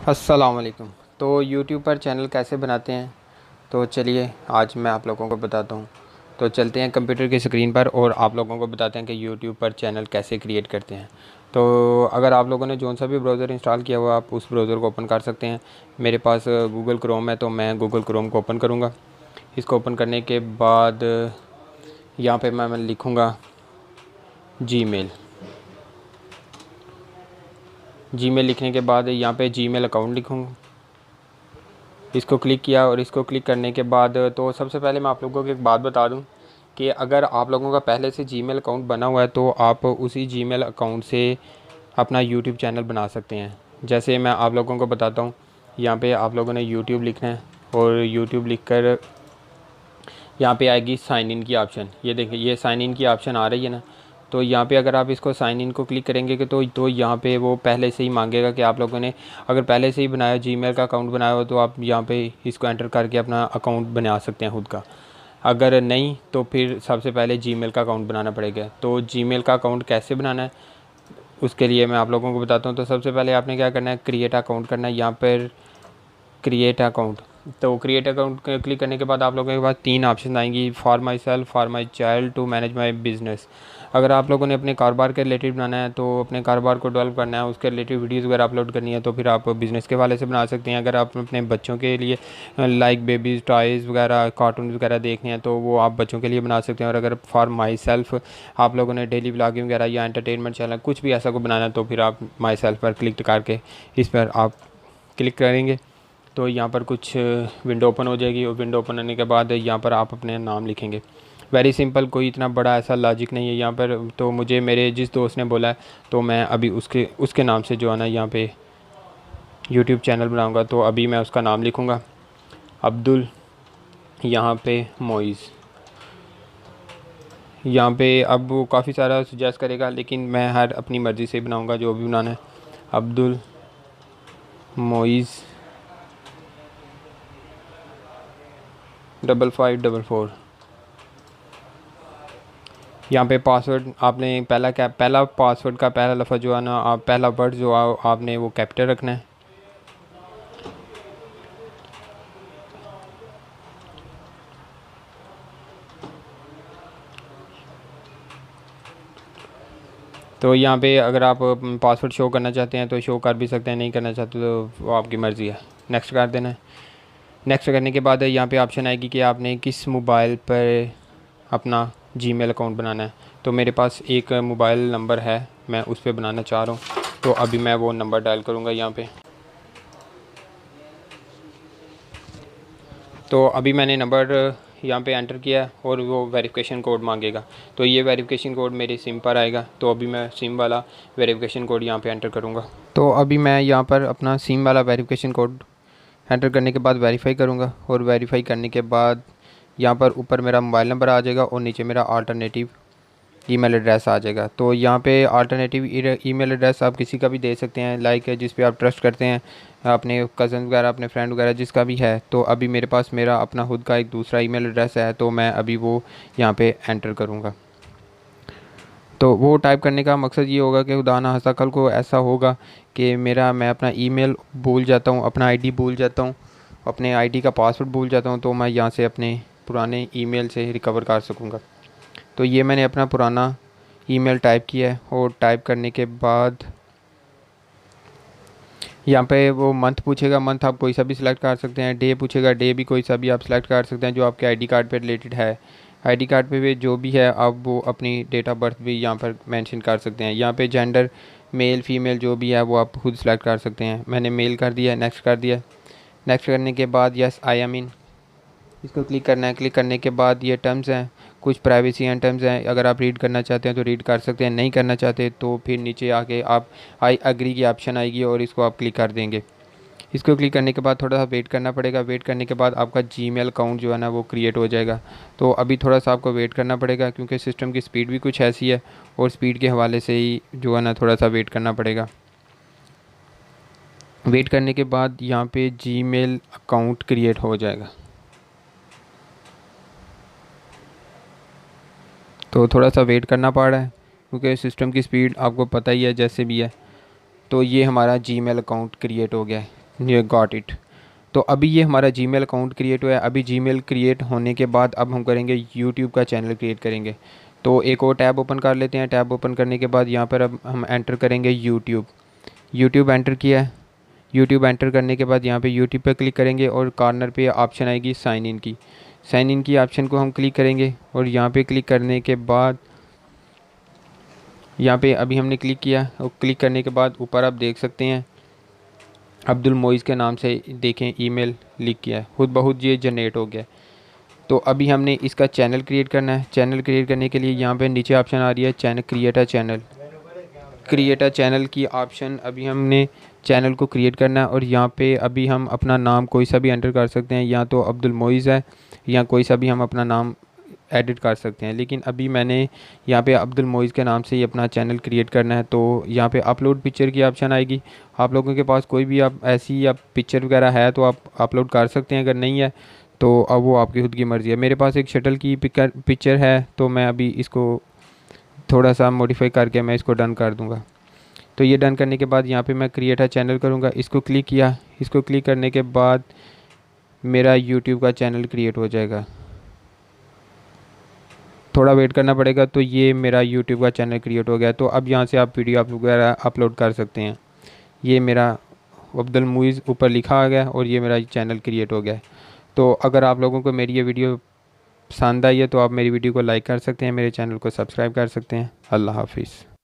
अस्सलाम वालेकुम। तो यूट्यूब पर चैनल कैसे बनाते हैं, तो चलिए आज मैं आप लोगों को बताता हूँ। तो चलते हैं कंप्यूटर की स्क्रीन पर और आप लोगों को बताते हैं कि यूट्यूब पर चैनल कैसे क्रिएट करते हैं। तो अगर आप लोगों ने जोन सा भी ब्राउज़र इंस्टॉल किया हुआ आप उस ब्राउज़र को ओपन कर सकते हैं। मेरे पास गूगल क्रोम है तो मैं गूगल क्रोम को ओपन करूँगा। इसको ओपन करने के बाद यहाँ पर मैं लिखूँगा जीमेल लिखने के बाद यहाँ पे जीमेल अकाउंट लिखूँगा। इसको क्लिक किया और इसको क्लिक करने के बाद तो सबसे पहले मैं आप लोगों को एक बात बता दूं कि अगर आप लोगों का पहले से जीमेल अकाउंट बना हुआ है तो आप उसी जीमेल अकाउंट से अपना यूट्यूब चैनल बना सकते हैं। जैसे मैं आप लोगों को बताता हूं, यहाँ पे आप लोगों ने यूट्यूब लिखना है और यूट्यूब लिखकर यहाँ पे आएगी साइन इन की ऑप्शन। ये देखिए, ये साइन इन की ऑप्शन आ रही है ना। तो यहाँ पे अगर आप इसको साइन इन को क्लिक करेंगे कि तो यहाँ पे वो पहले से ही मांगेगा कि आप लोगों ने अगर पहले से ही बनाया जीमेल का अकाउंट बनाया हो तो आप यहाँ पे इसको एंटर करके अपना अकाउंट बना सकते हैं खुद का। अगर नहीं तो फिर सबसे पहले जीमेल का अकाउंट बनाना पड़ेगा। तो जीमेल का अकाउंट कैसे बनाना है उसके लिए मैं आप लोगों को बताता हूँ। तो सबसे पहले आपने क्या करना है, क्रिएट अकाउंट करना है। यहाँ पर क्रिएट अकाउंट, तो क्रिएट अकाउंट क्लिक करने के बाद आप लोगों के पास तीन ऑप्शन आएंगी, for myself, for my child, to manage my business. अगर आप लोगों ने अपने कारोबार के रिलेटेड बनाना है तो अपने कारोबार को डेवलप करना है, उसके रिलेटेड वीडियोस वगैरह अपलोड करनी है तो फिर आप बिज़नेस के वाले से बना सकते हैं। अगर आप अपने बच्चों के लिए लाइक बेबीज़ टॉयज़ वगैरह कार्टून वगैरह देखने हैं तो वो आप बच्चों के लिए बना सकते हैं। और अगर फॉर माई सेल्फ आप लोगों ने डेली व्लॉगिंग वगैरह या एंटरटेनमेंट चैनल कुछ भी ऐसा को बनाना है तो फिर आप माई सेल्फ पर क्लिक करके इस पर आप क्लिक करेंगे तो यहाँ पर कुछ विंडो ओपन हो जाएगी और विंडो ओपन होने के बाद यहाँ पर आप अपने नाम लिखेंगे। वेरी सिंपल, कोई इतना बड़ा ऐसा लॉजिक नहीं है यहाँ पर। तो मुझे मेरे जिस दोस्त ने बोला है तो मैं अभी उसके नाम से जो है ना यहाँ पे यूट्यूब चैनल बनाऊँगा। तो अभी मैं उसका नाम लिखूँगा अब्दुल, यहाँ पे मोइज़। यहाँ पे अब वो काफ़ी सारा सजेस्ट करेगा लेकिन मैं हर अपनी मर्ज़ी से बनाऊँगा जो भी बनाना है। अब्दुल मोइज़ 5544। यहाँ पे पासवर्ड आपने पहला पासवर्ड का पहला लफ्ज़ जो है ना, आप पहला वर्ड जो आपने वो कैपिटल रखना है। तो यहाँ पे अगर आप पासवर्ड शो करना चाहते हैं तो शो कर भी सकते हैं, नहीं करना चाहते तो वो आपकी मर्ज़ी है। नेक्स्ट कर देना है। नेक्स्ट करने के बाद यहाँ पे ऑप्शन आएगी कि आपने किस मोबाइल पर अपना जीमेल अकाउंट बनाना है। तो मेरे पास एक मोबाइल नंबर है, मैं उस पर बनाना चाह रहा हूँ तो अभी मैं वो नंबर डायल करूँगा यहाँ पे। तो अभी मैंने नंबर यहाँ पे एंटर किया है और वो वेरिफिकेशन कोड मांगेगा। तो ये वेरिफिकेशन कोड मेरे सिम पर आएगा तो अभी मैं सिम वाला वेरिफिकेशन कोड यहाँ पे एंटर करूँगा। तो अभी मैं यहाँ पर अपना सिम वाला वेरिफिकेशन कोड एंटर करने के बाद वेरीफाई करूँगा और वेरीफाई करने के बाद यहाँ पर ऊपर मेरा मोबाइल नंबर आ जाएगा और नीचे मेरा अल्टरनेटिव ईमेल एड्रेस आ जाएगा। तो यहाँ पे अल्टरनेटिव ईमेल एड्रेस आप किसी का भी दे सकते हैं, लाइक जिस पे आप ट्रस्ट करते हैं, अपने कज़न वगैरह, अपने फ्रेंड वगैरह जिसका भी है। तो अभी मेरे पास मेरा अपना खुद का एक दूसरा ईमेल एड्रेस है तो मैं अभी वो यहाँ पे एंटर करूँगा। तो वो टाइप करने का मकसद ये होगा कि खुदा ना खास्ता कल को ऐसा होगा कि मैं अपना ईमेल भूल जाता हूँ, अपना आईडी भूल जाता हूँ, अपने आईडी का पासवर्ड भूल जाता हूँ तो मैं यहाँ से अपने पुराने ईमेल से रिकवर कर सकूँगा। तो ये मैंने अपना पुराना ईमेल टाइप किया है और टाइप करने के बाद यहाँ पे वो मंथ पूछेगा, मंथ आप कोई सा भी सिलेक्ट कर सकते हैं। डे पूछेगा, डे भी कोई सा भी आप सिलेक्ट कर सकते हैं जो आपके आईडी कार्ड पे रिलेटेड है। आईडी कार्ड पे भी जो भी है आप वो अपनी डेट ऑफ बर्थ भी यहाँ पर मेंशन कर सकते हैं। यहाँ पे जेंडर मेल फीमेल जो भी है वो आप खुद सेलेक्ट कर सकते हैं। मैंने मेल कर दिया, नेक्स्ट कर दिया। नेक्स्ट करने के बाद यस आई एम इन, इसको क्लिक करना है। क्लिक करने के बाद ये टर्म्स हैं, कुछ प्राइवेसी एंड टर्म्स हैं, अगर आप रीड करना चाहते हैं तो रीड कर सकते हैं, नहीं करना चाहते तो फिर नीचे आके आप आई एग्री की ऑप्शन आएगी और इसको आप क्लिक कर देंगे। इसको क्लिक करने के बाद थोड़ा सा वेट करना पड़ेगा। वेट करने के बाद आपका जीमेल अकाउंट जो है ना वो क्रिएट हो जाएगा। तो अभी थोड़ा सा आपको वेट करना पड़ेगा क्योंकि सिस्टम की स्पीड भी कुछ ऐसी है और स्पीड के हवाले से ही जो है ना थोड़ा सा वेट करना पड़ेगा। वेट करने के बाद यहाँ पे जीमेल अकाउंट क्रिएट हो जाएगा। तो थोड़ा सा वेट करना पड़ रहा है क्योंकि सिस्टम की स्पीड आपको पता ही है जैसे भी है। तो ये हमारा जीमेल अकाउंट क्रिएट हो गया है। ये गॉट इट। तो अभी ये हमारा जीमेल अकाउंट क्रिएट हुआ है। अभी जीमेल क्रिएट होने के बाद अब हम करेंगे यूट्यूब का चैनल क्रिएट करेंगे। तो एक और टैब ओपन कर लेते हैं। टैब ओपन करने के बाद यहाँ पर अब हम एंटर करेंगे यूट्यूब। यूट्यूब एंटर किया है। यूट्यूब एंटर करने के बाद यहाँ पे यूट्यूब पर क्लिक करेंगे और कॉर्नर पे ऑप्शन आएगी साइन इन की। साइन इन की ऑप्शन को हम क्लिक करेंगे और यहाँ पे क्लिक करने के बाद यहाँ पे अभी हमने क्लिक किया और क्लिक करने के बाद ऊपर आप देख सकते हैं अब्दुल मोइज़ के नाम से देखें ईमेल लिख किया है, खुद बहुत ये जनरेट हो गया। तो अभी हमने इसका चैनल क्रिएट करना है। चैनल क्रिएट करने के लिए यहाँ पे नीचे ऑप्शन आ रही है channel create a channel. Create a channel की ऑप्शन अभी हमने चैनल को क्रिएट करना है और यहाँ पे अभी हम अपना नाम कोई सा भी एंटर कर सकते हैं, या तो अब्दुल मोइज़ है या कोई सा भी हम अपना नाम एडिट कर सकते हैं। लेकिन अभी मैंने यहाँ पे अब्दुल मोइज़ के नाम से ही अपना चैनल क्रिएट करना है। तो यहाँ पे अपलोड पिक्चर की ऑप्शन आएगी। आप लोगों के पास कोई भी आप ऐसी या पिक्चर वगैरह है तो आप अपलोड कर सकते हैं, अगर नहीं है तो अब वो आपकी खुद की मर्ज़ी है। मेरे पास एक शटल की पिक्चर है तो मैं अभी इसको थोड़ा सा मॉडिफाई करके मैं इसको डन कर दूँगा। तो ये डन करने के बाद यहाँ पे मैं क्रिएट अ चैनल करूँगा। इसको क्लिक किया। इसको क्लिक करने के बाद मेरा यूट्यूब का चैनल क्रिएट हो जाएगा। थोड़ा वेट करना पड़ेगा। तो ये मेरा यूट्यूब का चैनल क्रिएट हो गया। तो अब यहाँ से आप वीडियो वगैरह अपलोड कर सकते हैं। ये मेरा अब्दुल मोइज़ ऊपर लिखा आ गया और ये मेरा चैनल क्रिएट हो गया। तो अगर आप लोगों को मेरी ये वीडियो पसंद आई है तो आप मेरी वीडियो को लाइक कर सकते हैं, मेरे चैनल को सब्सक्राइब कर सकते हैं। अल्लाह हाफिज़।